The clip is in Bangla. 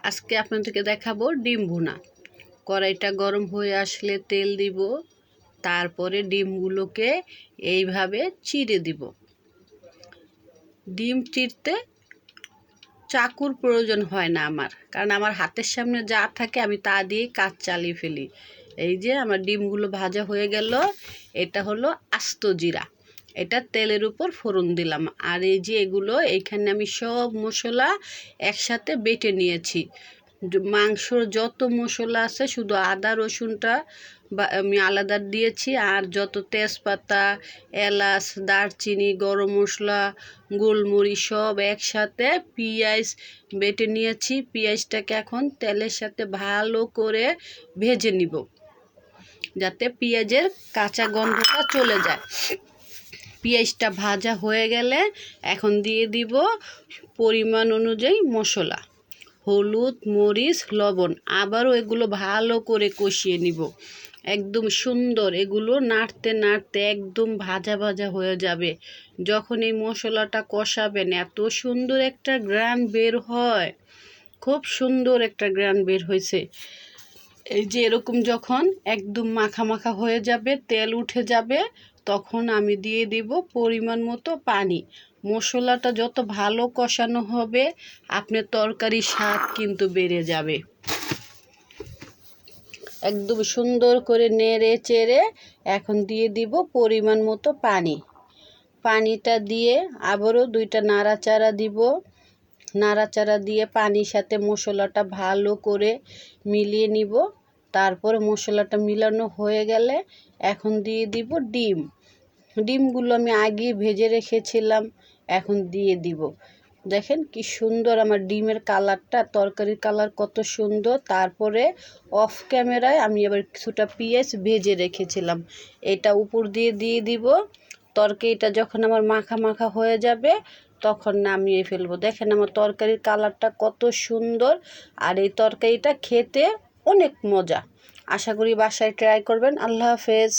আজকে আপনাদেরকে দেখাবো ডিম ভুনা। কড়াইটা গরম হয়ে আসলে তেল দিব, তারপরে ডিমগুলোকে এইভাবে চিড়ে দিব। ডিম চিড়তে চাকুর প্রয়োজন হয় না আমার, কারণ আমার হাতের সামনে যা থাকে আমি তা দিয়ে কাজ চালিয়ে ফেলি। এই যে আমার ডিমগুলো ভাজা হয়ে গেল, এটা হলো আস্ত জিরা, এটা তেলের উপর ফোড়ন দিলাম। আর এই যে এগুলো, এইখানে আমি সব মশলা একসাথে বেটে নিয়েছি। মাংসর যত মশলা আছে শুধু আদা রসুনটা আমি আলাদা দিয়েছি, আর যত তেজপাতা, এলাচ, দারচিনি, গরম মশলা, গোলমরিচ সব একসাথে, পেঁয়াজ বেটে নিয়েছি। পেঁয়াজটাকে এখন তেলের সাথে ভালো করে ভেজে নিব, যাতে পেঁয়াজের কাঁচা গন্ধটা চলে যায়। পেঁয়াজটা ভাজা হয়ে গেলে এখন দিয়ে দিব পরিমাণ অনুযায়ী মশলা, হলুদ, মরিচ, লবণ। আবারও এগুলো ভালো করে কষিয়ে নিব, একদম সুন্দর। এগুলো নাড়তে নাড়তে একদম ভাজা ভাজা হয়ে যাবে। যখন এই মশলাটা কষাবেন এত সুন্দর একটা ঘ্রাণ বের হয়, খুব সুন্দর একটা ঘ্রাণ বের হয়েছে। এই যে এরকম যখন একদম মাখা মাখা হয়ে যাবে, তেল উঠে যাবে, তখন আমি দিয়ে দিব পরিমাণ মতো পানি। মশলাটা যত ভালো কষানো হবে, আপনার তরকারির স্বাদ কিন্তু বেড়ে যাবে। একদম সুন্দর করে নেড়ে চেড়ে এখন দিয়ে দিব পরিমাণ মতো পানি। পানিটা দিয়ে আবারও দুইটা নাড়াচাড়া দিব। নাড়াচাড়া দিয়ে পানির সাথে মশলাটা ভালো করে মিলিয়ে নিব। তারপরে মশলাটা মিলানো হয়ে গেলে এখন দিয়ে দিব ডিম। ডিমগুলো আমি আগে ভেজে রেখেছিলাম, এখন দিয়ে দিব। দেখেন কি সুন্দর আমার ডিমের কালারটা, তরকারির কালার কত সুন্দর। তারপরে অফ ক্যামেরায় আমি আবার কিছুটা পেঁয়াজ ভেজে রেখেছিলাম, এটা উপর দিয়ে দিয়ে দিব। তরকারিটা যখন আমার মাখা মাখা হয়ে যাবে তখন নামিয়ে ফেলবো। দেখেন আমার তরকারির কালারটা কত সুন্দর, আর এই তরকারিটা খেতে অনেক মজা। আশা করি বাসায় ট্রাই করবেন। আল্লাহ হাফেজ।